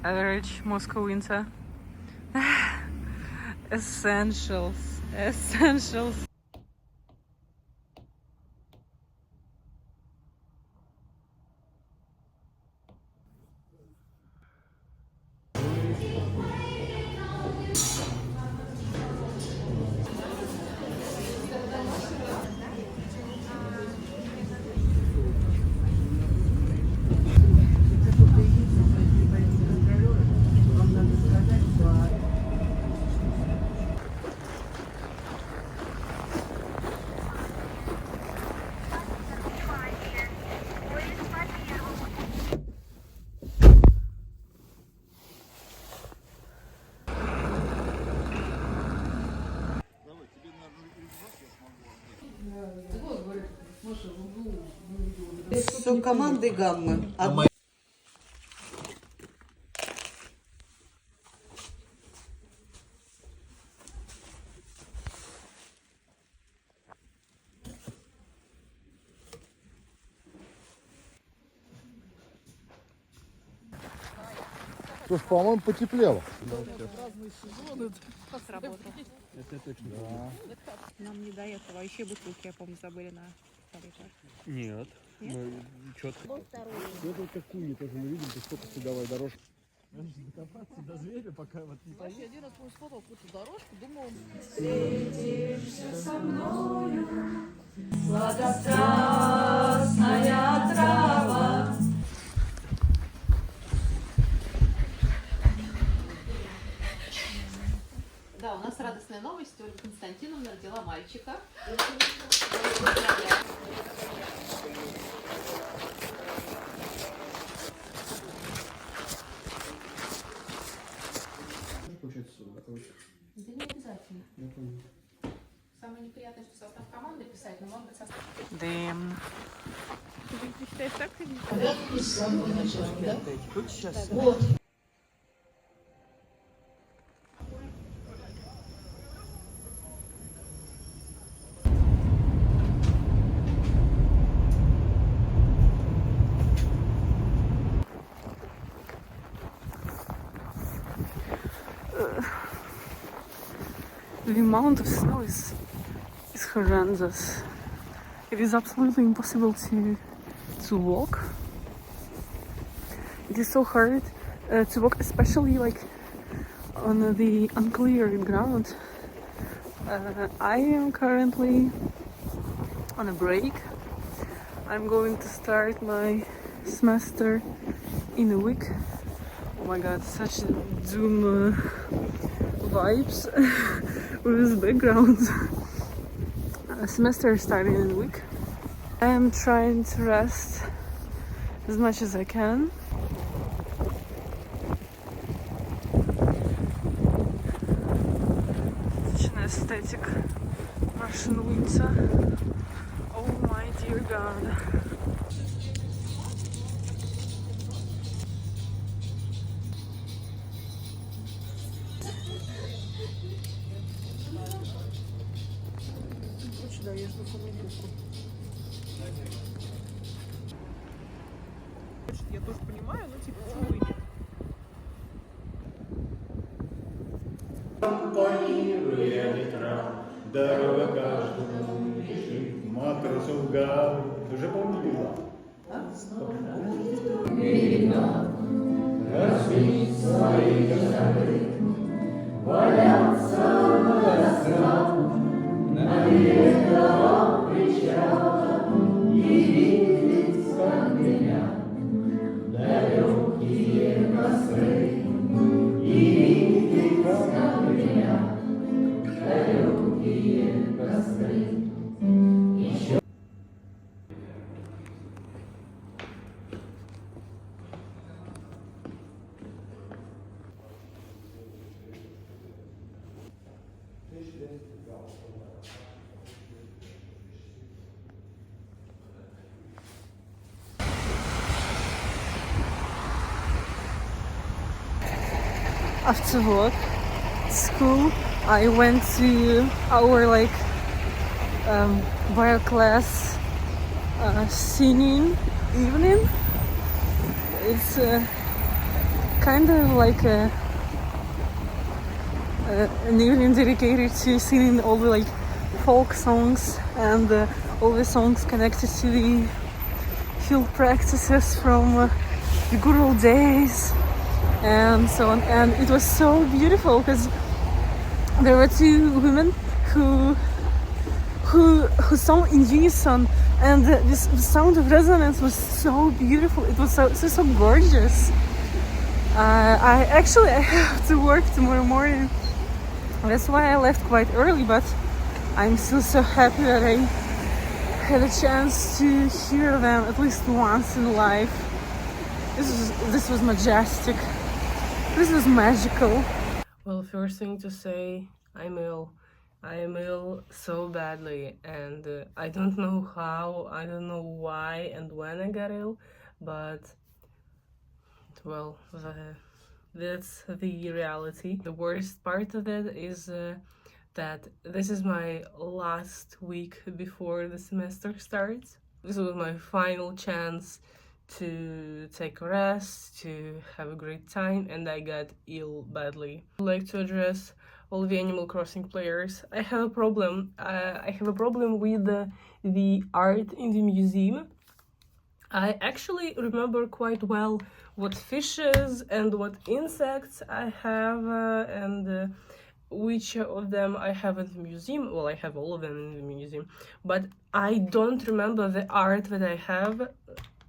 Average Moscow winter. Essentials. Essentials. С командой гаммы. Слушай, по-моему, потеплело. Разные сезоны. Сработало. Это точно. Да. Нам не до этого. Еще бутылки, я помню, забыли на столе. Нет. Нет? Мы четко. Вот как куни тоже мы видим, ты сколько седовая дорожка. Докопаться до зверя, пока вот не поедешь. Я один раз сфотал какую-то дорожку, думал... Встретишься со мною, сладострастная трава. Да, у нас радостная новость. Ольга Константиновна родила мальчика. Да не обязательно. Самое неприятное, что состав команды писать, но может быть состав... Damn. Ты считаешь так? Тут сейчас. The amount of snow is horrendous. It is absolutely impossible to walk. It is so hard to walk, especially like on the uncleared ground. I am currently on a break. I'm going to start my semester in a week. Oh my god, such doom vibes with this background. Semester is starting in a week. I am trying to rest as much as I can. Such an aesthetic Russian winter. Oh my dear god. Я тоже понимаю, но типа почему и нет. Дорога каждому лежит, матросу в гавань. Ты уже помнила? Разбить свои корабли, валяться водострал, на береговом причала и видеть, как меня далекие костры, и видеть, как меня далекие костры. Еще After work, school, I went to our bio class singing evening. It's kind of like an evening dedicated to singing all the like folk songs and all the songs connected to the field practices from the good old days and so on. And it was so beautiful because there were two women who sang in unison, and this sound of resonance was so beautiful. It was so gorgeous. I have to work tomorrow morning. That's why I left quite early, but I'm still so happy that I had a chance to hear them at least once in life. This was majestic. This was magical. Well, first thing to say, I'm ill. I am ill so badly, and I don't know how, I don't know why and when I got ill, but well, that's the reality. The worst part of it is that this is my last week before the semester starts. This was my final chance to take a rest, to have a great time, and I got ill badly. I'd like to address all the Animal Crossing players. I have a problem. I have a problem with the art in the museum. I actually remember quite well what fishes and what insects I have and which of them I have in the museum. Well, I have all of them in the museum, but I don't remember the art that I have,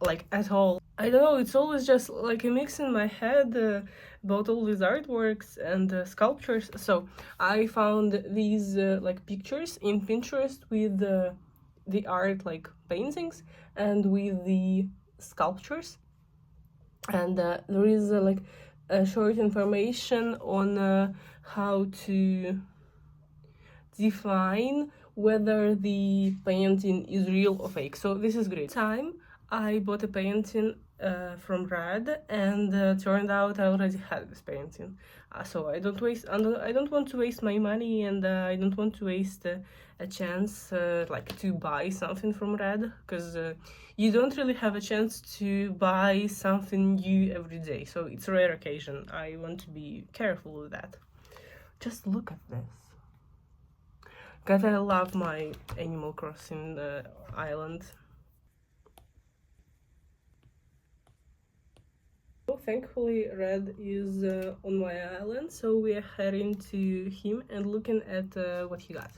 like, at all. I don't know, it's always just like a mix in my head about all these artworks and sculptures. So I found these like pictures in Pinterest with the art, like paintings, and with the sculptures, and there is like a short information on how to define whether the painting is real or fake. So this is great. Time I bought a painting from Rad, and turned out I already had this painting. So I don't want to waste my money, and I don't want to waste a chance like to buy something from Rad, because you don't really have a chance to buy something new every day. So it's a rare occasion. I want to be careful with that. Just look at this. God, I love my Animal Crossing island. Thankfully, Red is on my island, so we are heading to him and looking at what he got.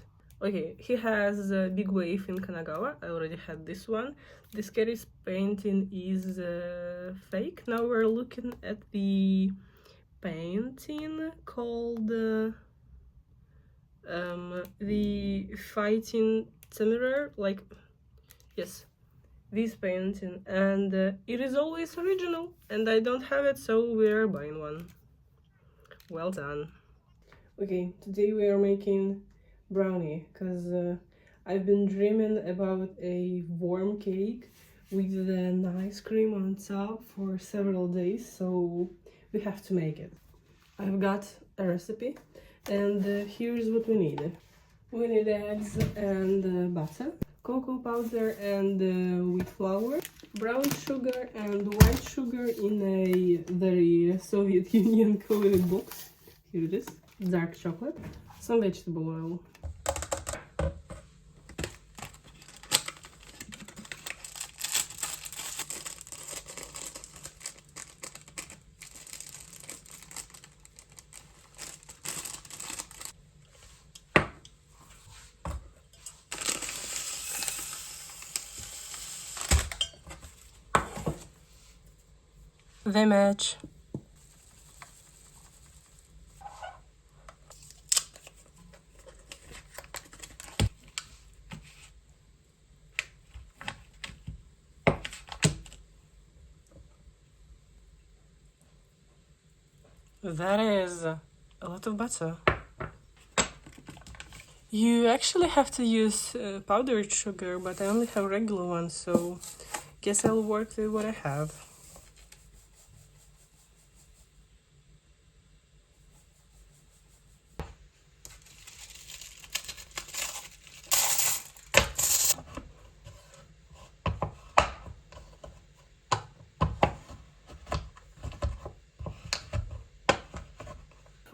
Okay, he has a big wave in Kanagawa. I already had this one. This Carrie's painting is fake. Now we're looking at the painting called the Fighting Temerar, like, yes, this painting, and it is always original, and I don't have it, so we're buying one. Well done. Okay, today we are making brownie, because I've been dreaming about a warm cake with an ice cream on top for several days, so we have to make it. I've got a recipe, and here's what we need. We need eggs and butter, cocoa powder and wheat flour, brown sugar and white sugar in a very Soviet Union colored box. Here it is. Dark chocolate, some vegetable oil. They match. That is a lot of butter. You actually have to use powdered sugar, but I only have regular one, so guess I'll work with what I have.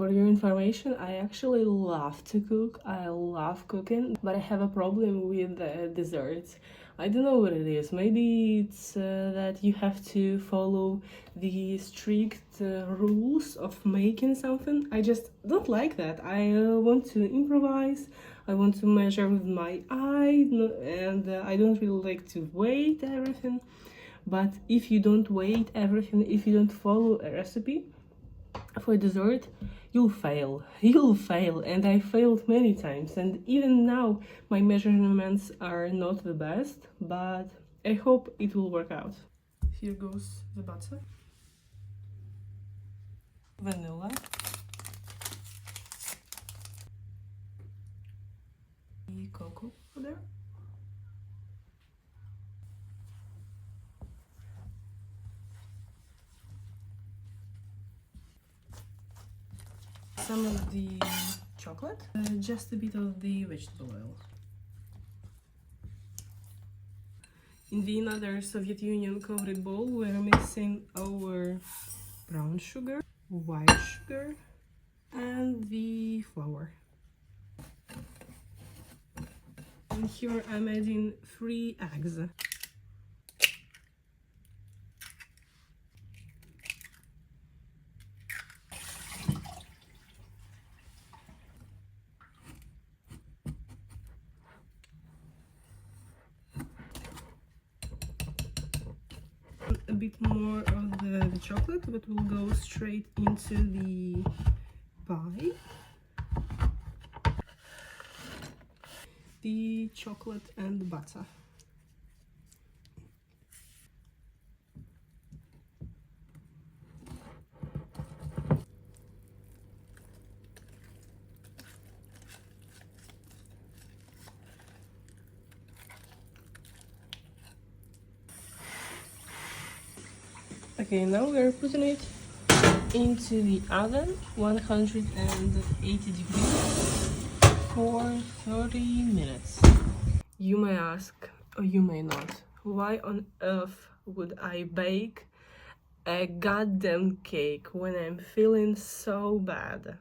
For your information, I actually love to cook. I love cooking, but I have a problem with desserts. I don't know what it is. Maybe it's that you have to follow the strict rules of making something. I just don't like that. I want to improvise. I want to measure with my eye, and I don't really like to weigh everything. But if you don't weigh everything, if you don't follow a recipe for dessert, you'll fail. You'll fail, and I failed many times. And even now, my measurements are not the best, but I hope it will work out. Here goes the butter, vanilla, the cocoa powder, some of the chocolate, just a bit of the vegetable oil. In the another Soviet Union covered bowl, we're mixing our brown sugar, white sugar, and the flour. And here I'm adding 3 eggs. A bit more of the chocolate, but will go straight into the pie. The chocolate and the butter. Okay, now we're putting it into the oven, 180 degrees, for 30 minutes. You may ask, or you may not, why on earth would I bake a goddamn cake when I'm feeling so bad?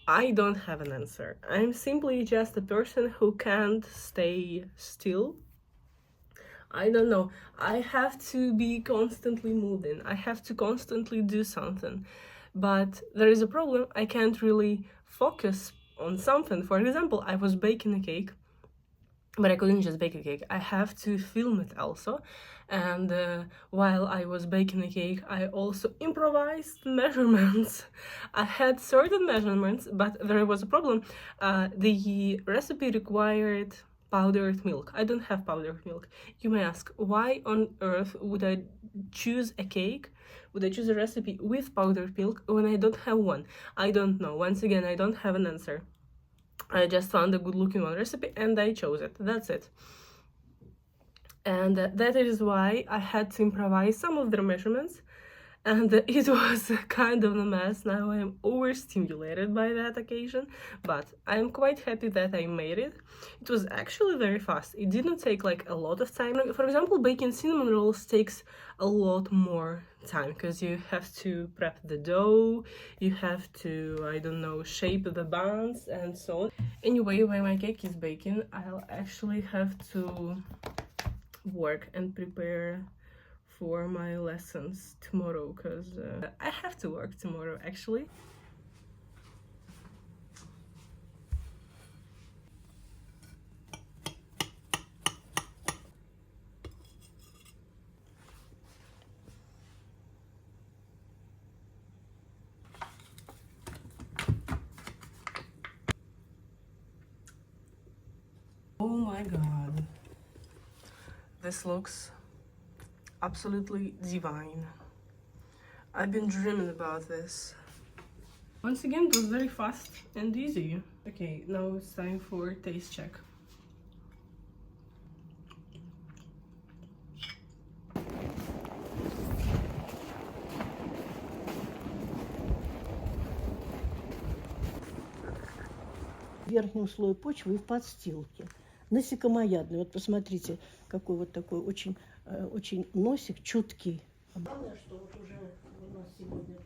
I don't have an answer. I'm simply just a person who can't stay still. I don't know. I have to be constantly moving. I have to constantly do something. But there is a problem. I can't really focus on something. For example, I was baking a cake, but I couldn't just bake a cake. I have to film it also. And while I was baking a cake, I also improvised measurements. I had certain measurements, but there was a problem. The recipe required powdered milk. I don't have powdered milk. You may ask, why on earth would I choose a cake? Would I choose a recipe with powdered milk when I don't have one? I don't know. Once again, I don't have an answer. I just found a good looking one recipe and I chose it. That's it. And that is why I had to improvise some of their measurements. And it was kind of a mess. Now I am overstimulated by that occasion, but I'm quite happy that I made it. It was actually very fast. It didn't take like a lot of time. For example, baking cinnamon rolls takes a lot more time because you have to prep the dough, you have to, I don't know, shape the buns and so on. Anyway, when my cake is baking, I'll actually have to work and prepare for my lessons tomorrow, because I have to work tomorrow actually. Oh my god, this looks absolutely divine. I've been dreaming about this. Once again, it was very fast and easy. Okay, now it's time for taste check. Верхнем слое почвы и в подстилке. Насекомоядный. Вот посмотрите, какой вот такой очень носик чуткий. Главное, что вот уже у нас сегодня